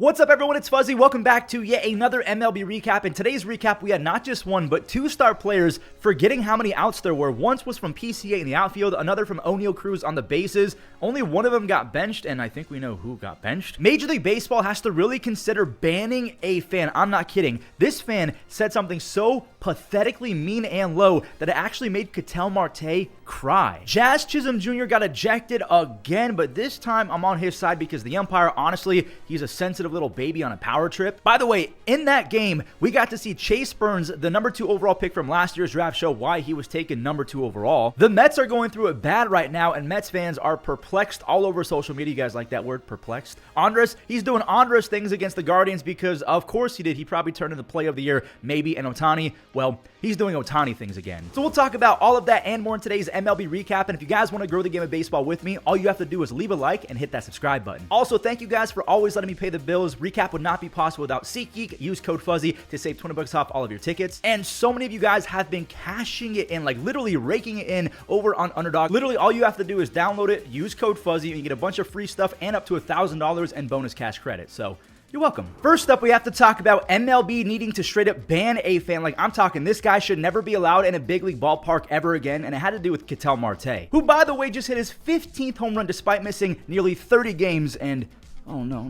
What's up, everyone? It's Fuzzy. Welcome back to yet another MLB recap. In today's recap, we had not just one, but two star players forgetting how many outs there were. Once was from PCA in the outfield, another from Oneil Cruz on the bases. Only one of them got benched, and I think we know who got benched. Major League Baseball has to really consider banning a fan. I'm not kidding. This fan said something so pathetically mean and low that it actually made Ketel Marte cry. Chisholm Jr. got ejected again, but this time I'm on his side because the umpire, honestly, he's a sensitive little baby on a power trip. By the way, in that game, we got to see Chase Burns, the number 2 overall pick from last year's draft, show why he was taken number 2 overall. The Mets are going through it bad right now, and Mets fans are perplexed all over social media. You guys like that word, perplexed? Andres, he's doing Andres things against the Guardians because, of course he did. He probably turned into play of the year, maybe, and Ohtani, well, he's doing Ohtani things again. So we'll talk about all of that and more in today's MLB recap, and if you guys want to grow the game of baseball with me, all you have to do is leave a like and hit that subscribe button. Also, thank you guys for always letting me pay the bills. Recap would not be possible without SeatGeek. Use code Fuzzy to save $20 off all of your tickets. And so many of you guys have been cashing it in, like literally raking it in over on Underdog. Literally, all you have to do is download it, use code Fuzzy, and you get a bunch of free stuff and up to $1,000 in bonus cash credit. So you're welcome. First up, we have to talk about MLB needing to straight up ban a fan. Like, I'm talking, this guy should never be allowed in a big league ballpark ever again, and it had to do with Ketel Marte, who, by the way, just hit his 15th home run despite missing nearly 30 games, and oh, no.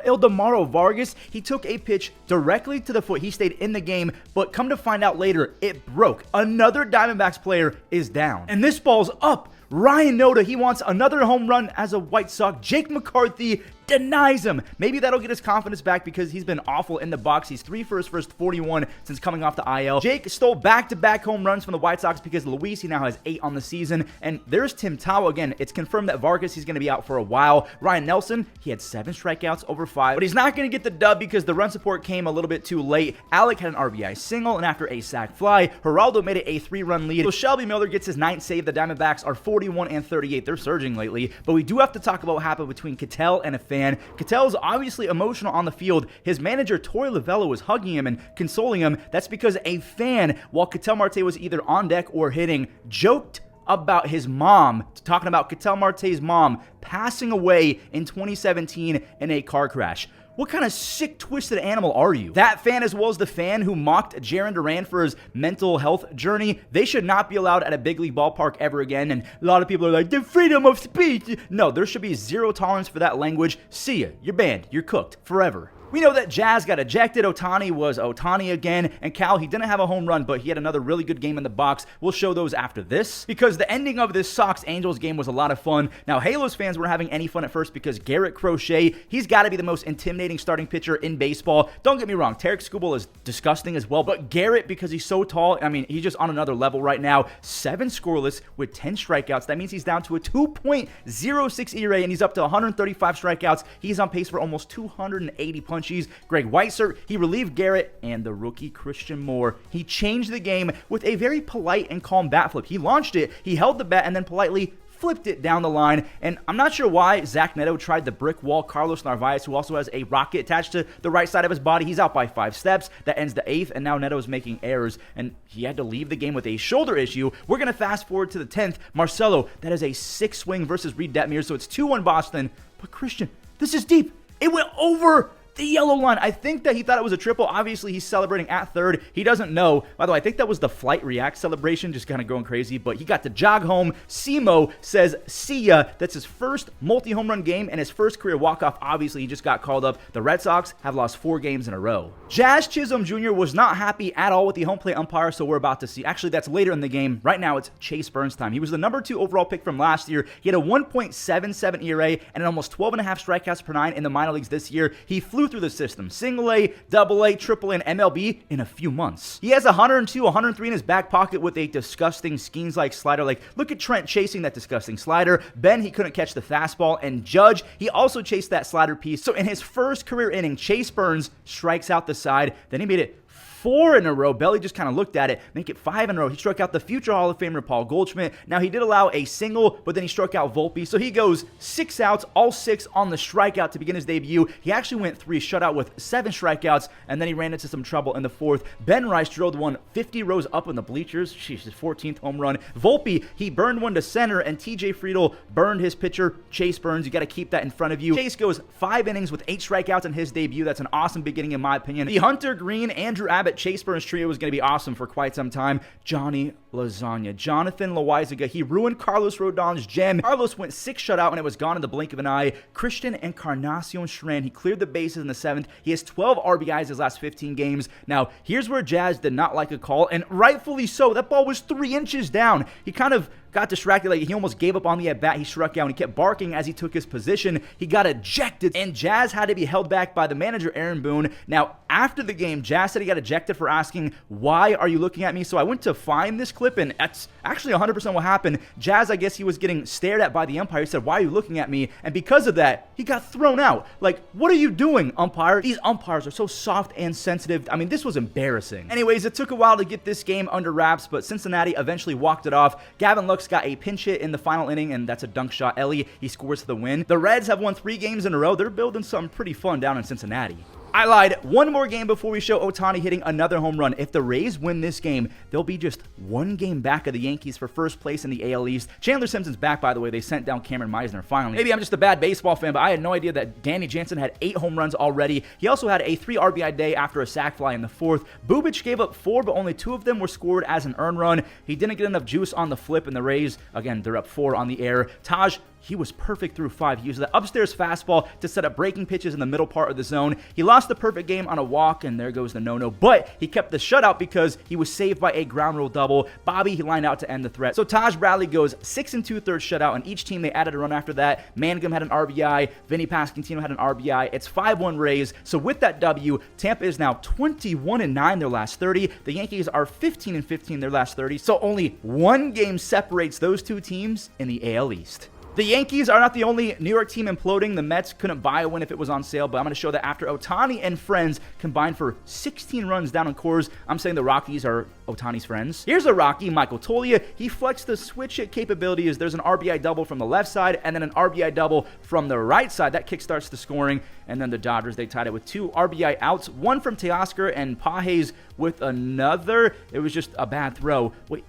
Ildemaro Vargas, he took a pitch directly to the foot. He stayed in the game, but come to find out later, it broke. Another Diamondbacks player is down. And this ball's up. Ryan Noda, he wants another home run as a White Sox. Jake McCarthy denies him. Maybe that'll get his confidence back because he's been awful in the box. He's 3 for his first 41 since coming off the IL. Jake stole back-to-back home runs from the White Sox because Luis, he now has 8 on the season. And there's Tim Tao again. It's confirmed that Vargas, he's going to be out for a while. Ryan Nelson, he had 7 strikeouts over 5, but he's not going to get the dub because the run support came a little bit too late. Alec had an RBI single, and after a sac fly, Geraldo made it a 3-run lead. So Shelby Miller gets his 9th save. The Diamondbacks are 41 and 38. They're surging lately, but we do have to talk about what happened between Ketel and a fan. Ketel is obviously emotional on the field. His manager, Torey Lovullo, was hugging him and consoling him. That's because a fan, while Ketel Marte was either on deck or hitting, joked about his mom, talking about Ketel Marte's mom passing away in 2017 in a car crash. What kind of sick, twisted animal are you? That fan, as well as the fan who mocked Jarren Duran for his mental health journey, they should not be allowed at a big league ballpark ever again. And a lot of people are like, the freedom of speech. No, there should be zero tolerance for that language. See ya. You're banned. You're cooked. Forever. We know that Jazz got ejected. Ohtani was Ohtani again. And Cal, he didn't have a home run, but he had another really good game in the box. We'll show those after this, because the ending of this Sox-Angels game was a lot of fun. Now, Halos fans weren't having any fun at first because Garrett Crochet, he's got to be the most intimidating starting pitcher in baseball. Don't get me wrong, Tarek Skubal is disgusting as well, but Garrett, because he's so tall, I mean, he's just on another level right now. 7 scoreless with 10 strikeouts. That means he's down to a 2.06 ERA, and he's up to 135 strikeouts. He's on pace for almost 280 punches. Greg Weitzer, he relieved Garrett, and the rookie Christian Moore, he changed the game with a very polite and calm bat flip. He launched it, he held the bat, and then politely flipped it down the line. And I'm not sure why Zach Neto tried the brick wall. Carlos Narvaez, who also has a rocket attached to the right side of his body, he's out by 5 steps. That ends the 8th, and now Neto's making errors, and he had to leave the game with a shoulder issue. We're going to fast forward to the 10th. Marcelo, that is a 6 swing versus Reed Detmers, so it's 2-1 Boston. But Christian, this is deep. It went over the yellow line. I think that he thought it was a triple. Obviously, he's celebrating at third. He doesn't know. By the way, I think that was the flight react celebration, just kind of going crazy, but he got to jog home. Simo says, see ya. That's his first multi-home run game and his first career walk-off. Obviously, he just got called up. The Red Sox have lost 4 games in a row. Jazz Chisholm Jr. was not happy at all with the home plate umpire, so we're about to see. Actually, that's later in the game. Right now, it's Chase Burns time. He was the number 2 overall pick from last year. He had a 1.77 ERA and almost 12.5 strikeouts per 9 in the minor leagues this year. He flew through the system. Single A, double A, triple A, and MLB in a few months. He has 102, 103 in his back pocket with a disgusting Skeens-like slider. Like, look at Trent chasing that disgusting slider. Ben, he couldn't catch the fastball. And Judge, he also chased that slider piece. So in his first career inning, Chase Burns strikes out the side. Then he made it 4 in a row. Belly just kind of looked at it, make it 5 in a row. He struck out the future Hall of Famer Paul Goldschmidt. Now, he did allow a single, but then he struck out Volpe. So he goes 6 outs, all 6 on the strikeout to begin his debut. He actually went 3 shutout with 7 strikeouts, and then he ran into some trouble in the 4th. Ben Rice drilled one 50 rows up in the bleachers. Sheesh, his 14th home run. Volpe, he burned one to center, and TJ Friedl burned his pitcher, Chase Burns. You got to keep that in front of you. Chase goes 5 innings with 8 strikeouts in his debut. That's an awesome beginning, in my opinion. The Hunter Green, Andrew Abbott, Chase Burns trio was going to be awesome for quite some time. Johnny Lasagna, Jonathan Loaizaga, he ruined Carlos Rodon's gem. Carlos went 6 shutout, and it was gone in the blink of an eye. Christian Encarnacion Schran, he cleared the bases in the 7th. He has 12 RBIs his last 15 games. Now, here's where Jazz did not like a call, and rightfully so. That ball was 3 inches down. He kind of got distracted, like he almost gave up on the at-bat. He struck out, and he kept barking as he took his position. He got ejected, and Jazz had to be held back by the manager, Aaron Boone. Now, after the game, Jazz said he got ejected for asking, "Why are you looking at me?" So I went to find this clip, and that's actually 100% what happened. Jazz, I guess he was getting stared at by the umpire. He said, "Why are you looking at me?" And because of that, he got thrown out. Like, what are you doing, umpire? These umpires are so soft and sensitive. I mean, this was embarrassing. Anyways, it took a while to get this game under wraps, but Cincinnati eventually walked it off. Gavin Lux got a pinch hit in the final inning, and that's a dunk shot. Ellie, he scores for the win. The Reds have won 3 games in a row. They're building something pretty fun down in Cincinnati. I lied. One more game before we show Ohtani hitting another home run. If the Rays win this game, they'll be just 1 game back of the Yankees for first place in the AL East. Chandler Simpson's back, by the way. They sent down Cameron Meisner finally. Maybe I'm just a bad baseball fan, but I had no idea that Danny Jansen had 8 home runs already. He also had a 3 RBI day after a sac fly in the 4th. Bubic gave up 4, but only 2 of them were scored as an earned run. He didn't get enough juice on the flip, and the Rays, again, they're up 4 on the air. Taj, he was perfect through 5. He used the upstairs fastball to set up breaking pitches in the middle part of the zone. He lost the perfect game on a walk, and there goes the no-no. But he kept the shutout because he was saved by a ground rule double. Bobby, he lined out to end the threat. So Taj Bradley goes 6 2/3 shutout, and each team, they added a run after that. Mangum had an RBI. Vinny Pasquantino had an RBI. It's 5-1 Rays. So with that W, Tampa is now 21-9 their last 30. The Yankees are 15-15 their last 30. So only 1 game separates those 2 teams in the AL East. The Yankees are not the only New York team imploding. The Mets couldn't buy a win if it was on sale, but I'm going to show that after Ohtani and friends combined for 16 runs down in Coors, I'm saying the Rockies are Ohtani's friends. Here's a Rocky, Michael Toglia. He flexed the switch hit capabilities. There's an RBI double from the left side and then an RBI double from the right side. That kickstarts the scoring. And then the Dodgers, they tied it with 2 RBI outs, 1 from Teoscar and Pages with another. It was just a bad throw. Wait.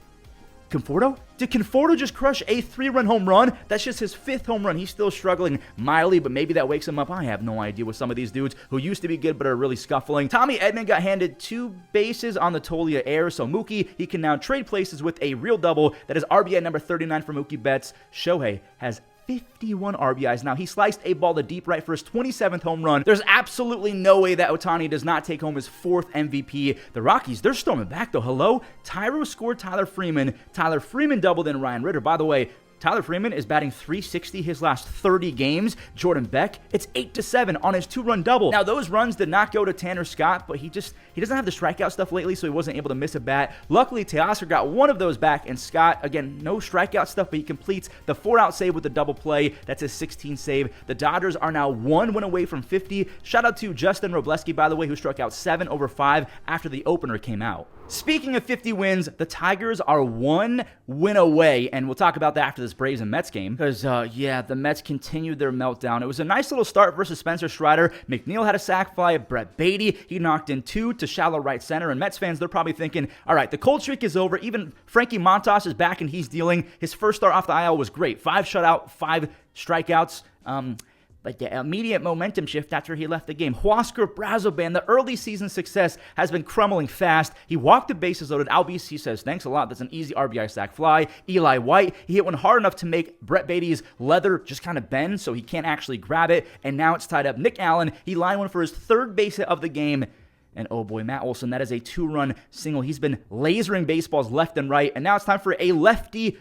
Conforto? Did Conforto just crush a 3-run home run? That's just his 5th home run. He's still struggling mildly, but maybe that wakes him up. I have no idea with some of these dudes who used to be good but are really scuffling. Tommy Edman got handed 2 bases on the Toglia error, so Mookie, he can now trade places with a real double. That is RBI number 39 for Mookie Betts. Shohei has 51 RBIs. Now, he sliced a ball to deep right for his 27th home run. There's absolutely no way that Ohtani does not take home his 4th MVP. The Rockies, they're storming back, though. Hello? Tyro scored Tyler Freeman. Tyler Freeman doubled in Ryan Ritter. By the way, Tyler Freeman is batting .360 his last 30 games. Jordan Beck, it's 8-7 on his 2-run double. Now, those runs did not go to Tanner Scott, but he doesn't have the strikeout stuff lately, so he wasn't able to miss a bat. Luckily, Teoscar got 1 of those back, and Scott, again, no strikeout stuff, but he completes the 4-out save with the double play. That's his 16th save. The Dodgers are now 1 win away from 50. Shout out to Justin Robleski, by the way, who struck out 7 over 5 after the opener came out. Speaking of 50 wins, the Tigers are 1 win away, and we'll talk about that after this Braves and Mets game, because, yeah, the Mets continued their meltdown. It was a nice little start versus Spencer Strider. McNeil had a sac fly. Brett Beatty, he knocked in 2 to shallow right center, and Mets fans, they're probably thinking, all right, the cold streak is over. Even Frankie Montas is back, and he's dealing. His first start off the IL was great. 5 shutout, 5 strikeouts. But the immediate momentum shift after he left the game. Huascar Brazoban, the early season success has been crumbling fast. He walked the bases loaded. Albies, he says, thanks a lot. That's an easy RBI sac fly. Eli White, he hit one hard enough to make Brett Beatty's leather just kind of bend so he can't actually grab it. And now it's tied up. Nick Allen, he lined one for his 3rd base hit of the game. And oh boy, Matt Olson, that is a 2-run single. He's been lasering baseballs left and right. And now it's time for a lefty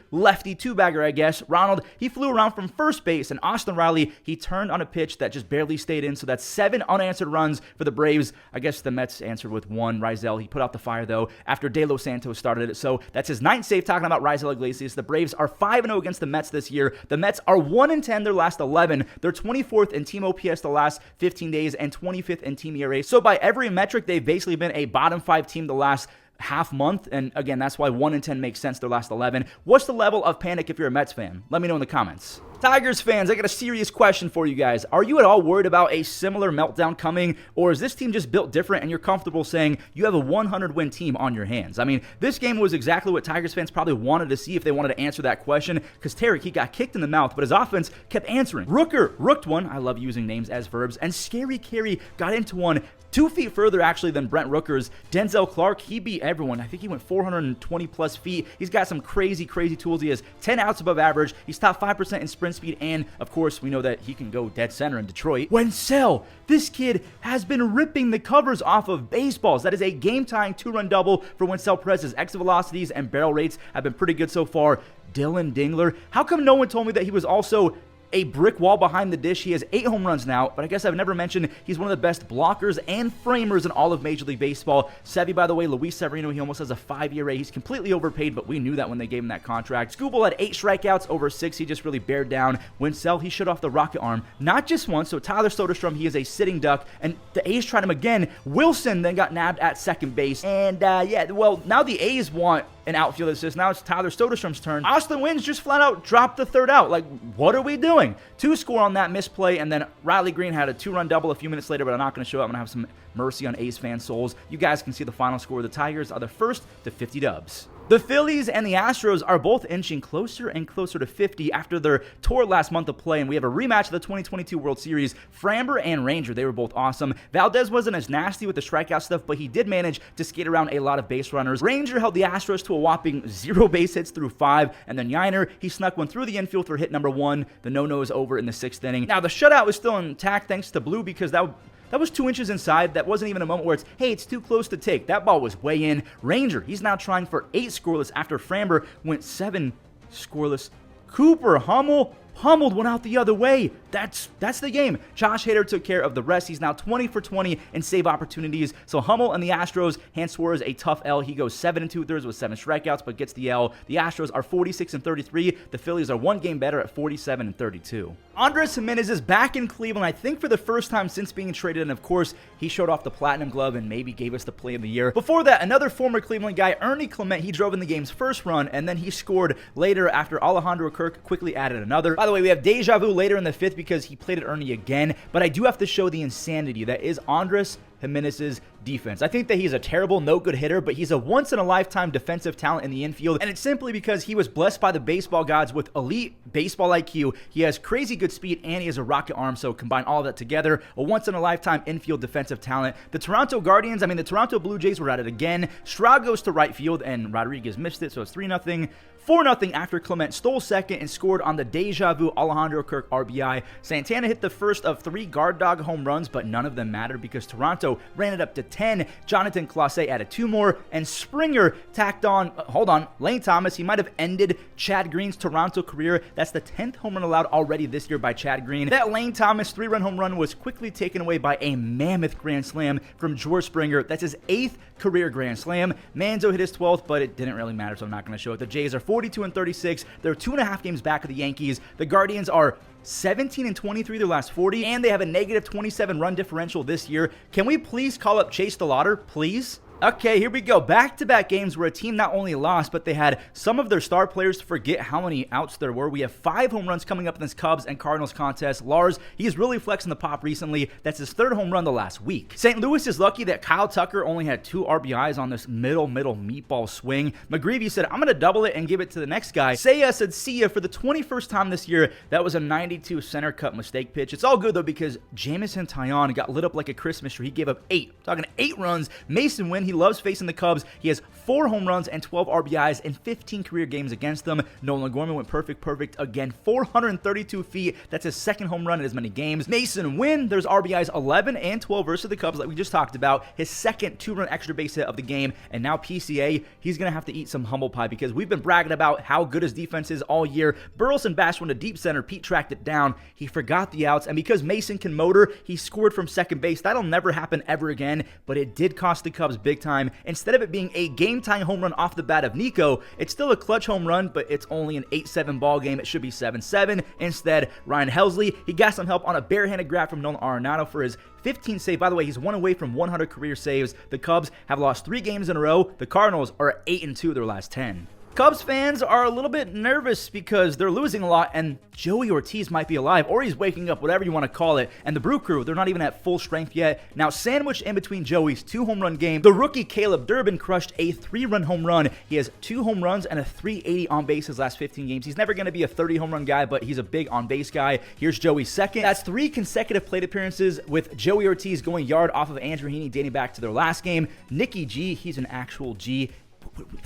two-bagger, I guess. Ronald, he flew around from first base. And Austin Riley, he turned on a pitch that just barely stayed in. So that's 7 unanswered runs for the Braves. I guess the Mets answered with 1. Rizal, he put out the fire, though, after De Los Santos started it. So that's his 9th save. Talking about Rizal Iglesias, the Braves are 5-0 against the Mets this year. The Mets are 1-10 their last 11. They're 24th in team OPS the last 15 days and 25th in team ERA. So by every metric, metric, they've basically been a bottom 5 team the last half month, and again, that's why 1-10 makes sense their last 11. What's the level of panic if you're a Mets fan? Let me know in the comments. Tigers fans, I got a serious question for you guys. Are you at all worried about a similar meltdown coming, or is this team just built different and you're comfortable saying you have a 100-win team on your hands? I mean, this game was exactly what Tigers fans probably wanted to see if they wanted to answer that question, because Tarek, he got kicked in the mouth, but his offense kept answering. Rooker rooked one. I love using names as verbs. And Scary Carey got into one 2 feet further, actually, than Brent Rooker's. Denzel Clark, he beat everyone. I think he went 420 plus feet. He's got some crazy tools. He has 10 outs above average. He's top 5% in sprint speed, and of course, we know that he can go dead center in Detroit. Wenzel, this kid has been ripping the covers off of baseballs. That is a game-tying 2-run double for Wenzel Perez. His exit velocities and barrel rates have been pretty good so far. Dylan Dingler, how come no one told me that he was also a brick wall behind the dish? He has 8 home runs now, but I guess I've never mentioned he's one of the best blockers and framers in all of Major League Baseball. Sevy, by the way, Luis Severino, he almost has a 5 ERA. He's completely overpaid, but we knew that when they gave him that contract. Skubal had 8 strikeouts over 6. He just really bared down. Wenzel, he shut off the rocket arm, not just once. So Tyler Soderstrom, he is a sitting duck, and the A's tried him again. Wilson then got nabbed at second base, and yeah, well, now the A's want an outfield assist. Now it's Tyler Soderstrom's turn. Austin Wynns just flat out dropped the 3rd out. Like, what are we doing? 2 score on that misplay, and then Riley Green had a 2-run double a few minutes later, but I'm not going to show it. I'm going to have some mercy on A's fan souls. You guys can see the final score. The Tigers are the first to 50 dubs. The Phillies and the Astros are both inching closer and closer to 50 after their tour last month of play, and we have a rematch of the 2022 World Series. Framber and Ranger, they were both awesome. Valdez wasn't as nasty with the strikeout stuff, but he did manage to skate around a lot of base runners. Ranger held the Astros to a whopping 0 base hits through 5, and then Yankees, he snuck one through the infield for hit number 1. The no-no is over in the 6th inning. Now, the shutout was still intact thanks to Blue, because that was 2 inches inside. That wasn't even a moment where it's, hey, it's too close to take. That ball was way in. Ranger, he's now trying for 8 scoreless after Framber went 7 scoreless. Cooper humbled one out the other way. That's the game. Josh Hader took care of the rest. He's now 20 for 20 in save opportunities. So Hummel and the Astros hand Suarez a tough L. He goes 7 2/3 with 7 strikeouts, but gets the L. The Astros are 46 and 33. The Phillies are 1 game better at 47 and 32. Andres Giménez is back in Cleveland, I think for the first time since being traded, and of course, he showed off the platinum glove and maybe gave us the play of the year. Before that, another former Cleveland guy, Ernie Clement, he drove in the game's first run, and then he scored later after Alejandro Kirk quickly added another. By the way, we have deja vu later in the 5th because he played at Ernie again, but I do have to show the insanity that is Andres Giménez's defense. I think that he's a terrible, no-good hitter, but he's a once-in-a-lifetime defensive talent in the infield, and it's simply because he was blessed by the baseball gods with elite baseball IQ. He has crazy good speed, and he has a rocket arm, so combine all of that together, a once-in-a-lifetime infield defensive talent. The Toronto Toronto Blue Jays were at it again. Stroud goes to right field, and Rodriguez missed it, so it's 3-0. 4-0 after Clement stole second and scored on the deja vu Alejandro Kirk RBI. Santana hit the first of 3 guard dog home runs, but none of them mattered because Toronto ran it up to 10. Jonathan Clase added 2 more, and Springer tacked on, Lane Thomas. He might have ended Chad Green's Toronto career. That's the 10th home run allowed already this year by Chad Green. That Lane Thomas 3-run home run was quickly taken away by a mammoth grand slam from George Springer. That's his 8th career grand slam. Manzo hit his 12th, but it didn't really matter, so I'm not going to show it. The Jays are 42 and 36. They're 2.5 games back of the Yankees. The Guardians are 17 and 23 their last 40, and they have a negative 27 run differential this year. Can we please call up Chase DeLauder, please? Okay, here we go. Back-to-back games where a team not only lost, but they had some of their star players forget how many outs there were. We have 5 home runs coming up in this Cubs and Cardinals contest. Lars, he's really flexing the pop recently. That's his 3rd home run the last week. St. Louis is lucky that Kyle Tucker only had 2 RBIs on this middle meatball swing. McGreevy said, I'm going to double it and give it to the next guy. Seiya said, see ya, for the 21st time this year. That was a 92 center cut mistake pitch. It's all good, though, because Jameson Taillon got lit up like a Christmas tree. He gave up 8. Talking 8 runs. Mason Wynn, he loves facing the Cubs. He has 4 home runs and 12 RBIs in 15 career games against them. Nolan Gorman went perfect again. 432 feet. That's his 2nd home run in as many games. Mason Wynn, there's RBIs 11 and 12 versus the Cubs like we just talked about. His 2nd 2-run extra base hit of the game. And now PCA, he's going to have to eat some humble pie because we've been bragging about how good his defense is all year. Burleson bashed one to deep center. Pete tracked it down. He forgot the outs. And because Mason can motor, he scored from second base. That'll never happen ever again. But it did cost the Cubs big big time. Instead of it being a game-tying home run off the bat of Nico, it's still a clutch home run, but it's only an 8-7 ball game. It should be 7-7. Instead, Ryan Helsley, he got some help on a barehanded grab from Nolan Arenado for his 15th save. By the way, he's one away from 100 career saves. The Cubs have lost 3 games in a row. The Cardinals are 8-2 their last 10. Cubs fans are a little bit nervous because they're losing a lot, and Joey Ortiz might be alive, or he's waking up, whatever you want to call it. And the Brew Crew, they're not even at full strength yet. Now, sandwiched in between Joey's 2 home run game, the rookie Caleb Durbin crushed a 3-run home run. He has 2 home runs and a 380 on base his last 15 games. He's never going to be a 30 home run guy, but he's a big on base guy. Here's Joey's second. That's 3 consecutive plate appearances with Joey Ortiz going yard off of Andrew Heaney dating back to their last game. Nicky G, he's an actual G.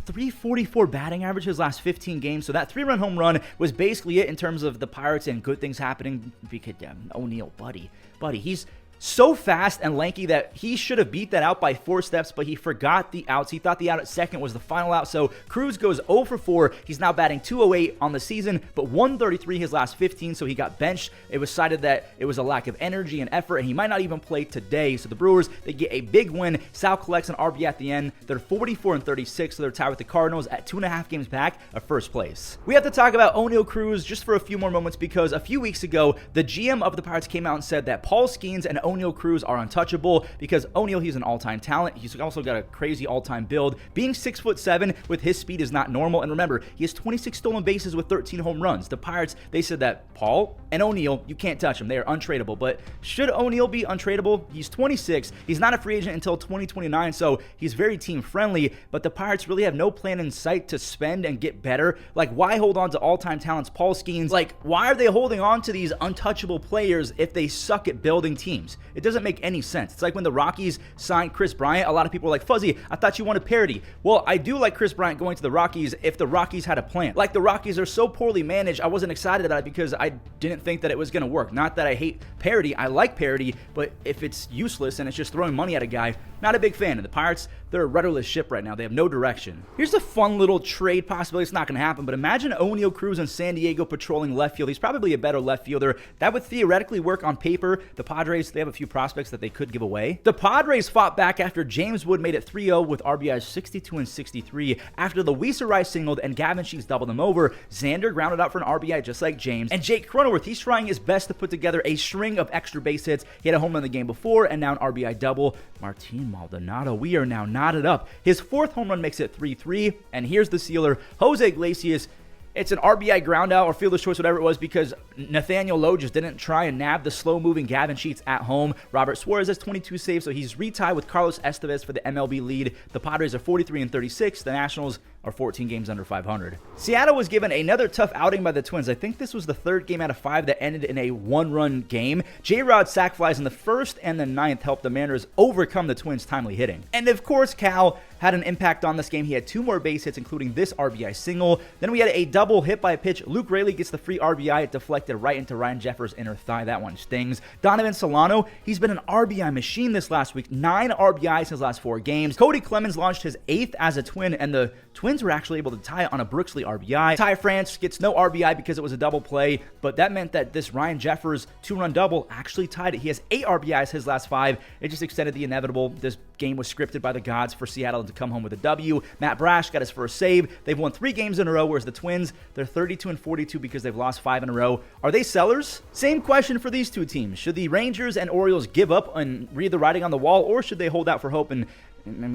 344 batting average his last 15 games. So that 3-run home run was basically it in terms of the Pirates and good things happening. Because Oneil, buddy, he's so fast and lanky that he should have beat that out by 4 steps, but he forgot the outs. He thought the out at second was the final out. So Cruz goes 0 for 4. He's now batting 208 on the season, but 133 his last 15, so he got benched. It was cited that it was a lack of energy and effort, and he might not even play today. So the Brewers, they get a big win. Sal collects an RB at the end. They're 44-36, so they're tied with the Cardinals at 2.5 games back of first place. We have to talk about Oneil Cruz just for a few more moments because a few weeks ago, the GM of the Pirates came out and said that Paul Skeens and Oneil Cruz are untouchable because Oneil, he's an all-time talent. He's also got a crazy all-time build. Being 6'7" with his speed is not normal. And remember, he has 26 stolen bases with 13 home runs. The Pirates, they said that Paul and Oneil, you can't touch them. They are untradeable. But should Oneil be untradeable? He's 26. He's not a free agent until 2029, so he's very team-friendly. But the Pirates really have no plan in sight to spend and get better. Like, why hold on to all-time talents Paul Skeens? Like, why are they holding on to these untouchable players if they suck at building teams? It doesn't make any sense. It's like when the Rockies signed Chris Bryant, a lot of people were like, Fuzzy, I thought you wanted parity. Well, I do like Chris Bryant going to the Rockies if the Rockies had a plan. Like, the Rockies are so poorly managed, I wasn't excited about it because I didn't think that it was going to work. Not that I hate parity, I like parity, but if it's useless and it's just throwing money at a guy, not a big fan. And the Pirates, they're a rudderless ship right now. They have no direction. Here's a fun little trade possibility. It's not going to happen, but imagine Oneil Cruz in San Diego patrolling left field. He's probably a better left fielder. That would theoretically work on paper. The Padres, they have a few prospects that they could give away. The Padres fought back after James Wood made it 3-0 with RBIs 62 and 63. After the Weiser singled and Gavin Sheets doubled him over, Xander grounded out for an RBI just like James. And Jake Cronenworth, he's trying his best to put together a string of extra base hits. He had a home run in the game before and now an RBI double. Martin Maldonado, we are now knotted up. His 4th home run makes it 3-3. And here's the sealer, Jose Iglesias. It's an RBI ground out or fielder's choice, whatever it was, because Nathaniel Lowe just didn't try and nab the slow-moving Gavin Sheets at home. Robert Suarez has 22 saves, so he's retied with Carlos Estevez for the MLB lead. The Padres are 43-36. The Nationals are 14 games under 500. Seattle was given another tough outing by the Twins. I think this was the 3rd game out of 5 that ended in a 1-run game. J-Rod sac flies in the 1st and the 9th helped the Mariners overcome the Twins' timely hitting. And of course, Cal had an impact on this game. He had 2 more base hits, including this RBI single. Then we had a double hit by a pitch. Luke Raley gets the free RBI. It deflected right into Ryan Jeffers' inner thigh. That one stings. Donovan Solano, he's been an RBI machine this last week. 9 RBIs his last 4 games. Cody Clemens launched his 8th as a Twin, and the Twins were actually able to tie it on a Brooksley RBI. Ty France gets no RBI because it was a double play, but that meant that this Ryan Jeffers 2-run double actually tied it. He has 8 RBIs his last 5. It just extended the inevitable. This game was scripted by the gods for Seattle to come home with a W. Matt Brash got his first save. They've won 3 games in a row, whereas the Twins, they're 32-42 because they've lost 5 in a row. Are they sellers? Same question for these 2 teams. Should the Rangers and Orioles give up and read the writing on the wall, or should they hold out for hope and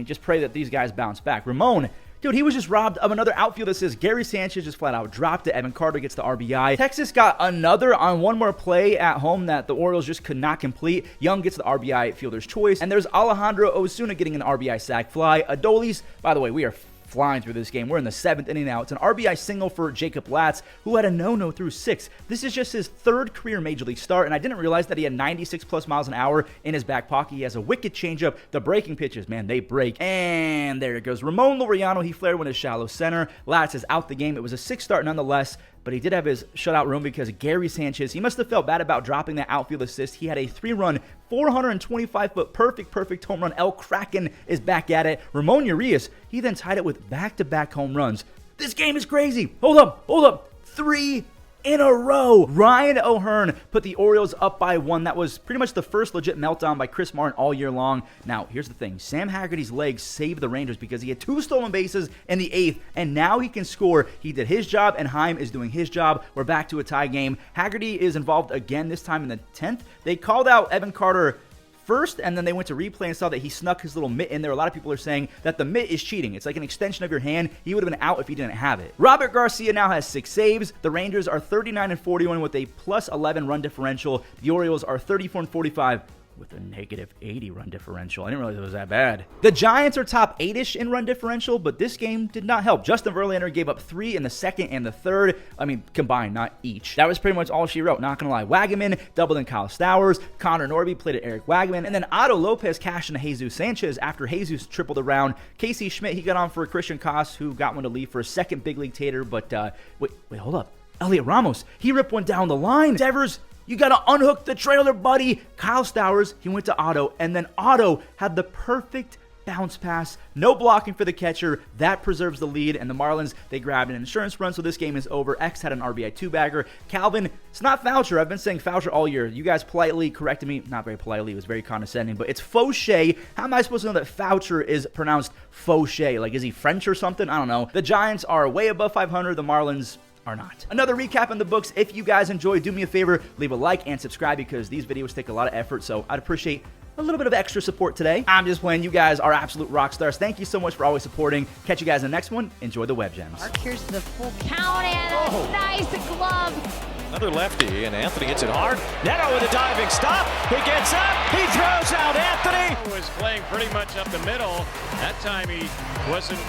just pray that these guys bounce back? Ramon, dude, he was just robbed of another outfield assist. Gary Sanchez just flat out dropped it. Evan Carter gets the RBI. Texas got another on one more play at home that the Orioles just could not complete. Young gets the RBI fielder's choice. And there's Alejandro Osuna getting an RBI sac fly. Adolis, by the way, we are flying through this game. We're in the 7th inning now. It's an RBI single for Jacob Latz, who had a no-no through 6. This is just his 3rd career Major League start, and I didn't realize that he had 96+ miles an hour in his back pocket. He has a wicked changeup. The breaking pitches, man, they break. And there it goes. Ramon Laureano, he flared one to shallow center. Latz is out the game. It was a 6 start nonetheless, but he did have his shutout room because Gary Sanchez, he must have felt bad about dropping that outfield assist. He had a 3-run, 425-foot perfect home run. El Kraken is back at it. Ramon Urias, he then tied it with back-to-back home runs. This game is crazy. Hold up. 3 in a row. Ryan O'Hearn put the Orioles up by 1. That was pretty much the first legit meltdown by Chris Martin all year long. Now, here's the thing. Sam Haggerty's legs saved the Rangers because he had 2 stolen bases in the 8th, and now he can score. He did his job, and Heim is doing his job. We're back to a tie game. Haggerty is involved again, this time in the 10th. They called out Evan Carter first, and then they went to replay and saw that he snuck his little mitt in there. A lot of people are saying that the mitt is cheating. It's like an extension of your hand. He would have been out if he didn't have it. Robert Garcia now has 6 saves. The Rangers are 39-41 with a plus 11 run differential. The Orioles are 34-45 with a negative 80 run differential. I didn't realize it was that bad. The Giants are top 8-ish in run differential, but this game did not help. Justin Verlander gave up 3 in the 2nd and the 3rd. I mean, combined, not each. That was pretty much all she wrote, not gonna lie. Wagaman doubled in Kyle Stowers. Connor Norby played at Eric Wagaman. And then Otto Lopez cashed into Jesus Sanchez after Jesus tripled around. Casey Schmidt, he got on for Christian Koss, who got one to leave for a second big league tater. But wait, hold up. Elliot Ramos, he ripped one down the line. Devers, you got to unhook the trailer, buddy. Kyle Stowers, he went to Otto, and then Otto had the perfect bounce pass. No blocking for the catcher. That preserves the lead, and the Marlins, they grabbed an insurance run, so this game is over. X had an RBI 2-bagger. Calvin, it's not Foucher. I've been saying Foucher all year. You guys politely corrected me. Not very politely. It was very condescending, but it's Fauché. How am I supposed to know that Foucher is pronounced Fauché? Like, is he French or something? I don't know. The Giants are way above 500. The Marlins are not. Another recap in the books. If you guys enjoy, do me a favor, leave a like and subscribe because these videos take a lot of effort, so I'd appreciate a little bit of extra support today. I'm just playing. You guys are absolute rock stars. Thank you so much for always supporting. Catch you guys in the next one. Enjoy the web gems. Here's the full count and a nice glove. Another lefty, and Anthony hits it hard. Neto with a diving stop. He gets up. He throws out Anthony. Was playing pretty much up the middle. That time he wasn't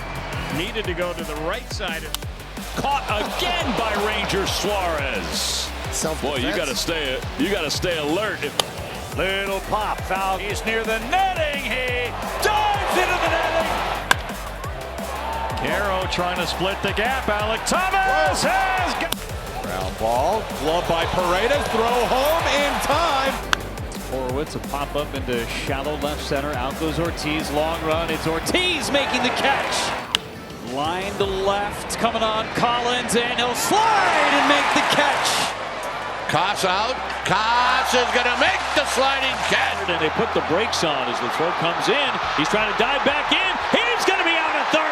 needed to go to the right side. Caught again by Ranger Suarez. Boy, you got to stay alert. Little pop, foul. He's near the netting. He dives into the netting. Caro trying to split the gap. Alec Thomas has got. Ground ball, glove by Paredes, throw home in time. Horowitz a pop up into shallow left center. Out goes Ortiz, long run. It's Ortiz making the catch. Line to left, coming on Collins, and he'll slide and make the catch. Koss out. Koss is going to make the sliding catch. And they put the brakes on as the throw comes in. He's trying to dive back in. He's going to be out at third.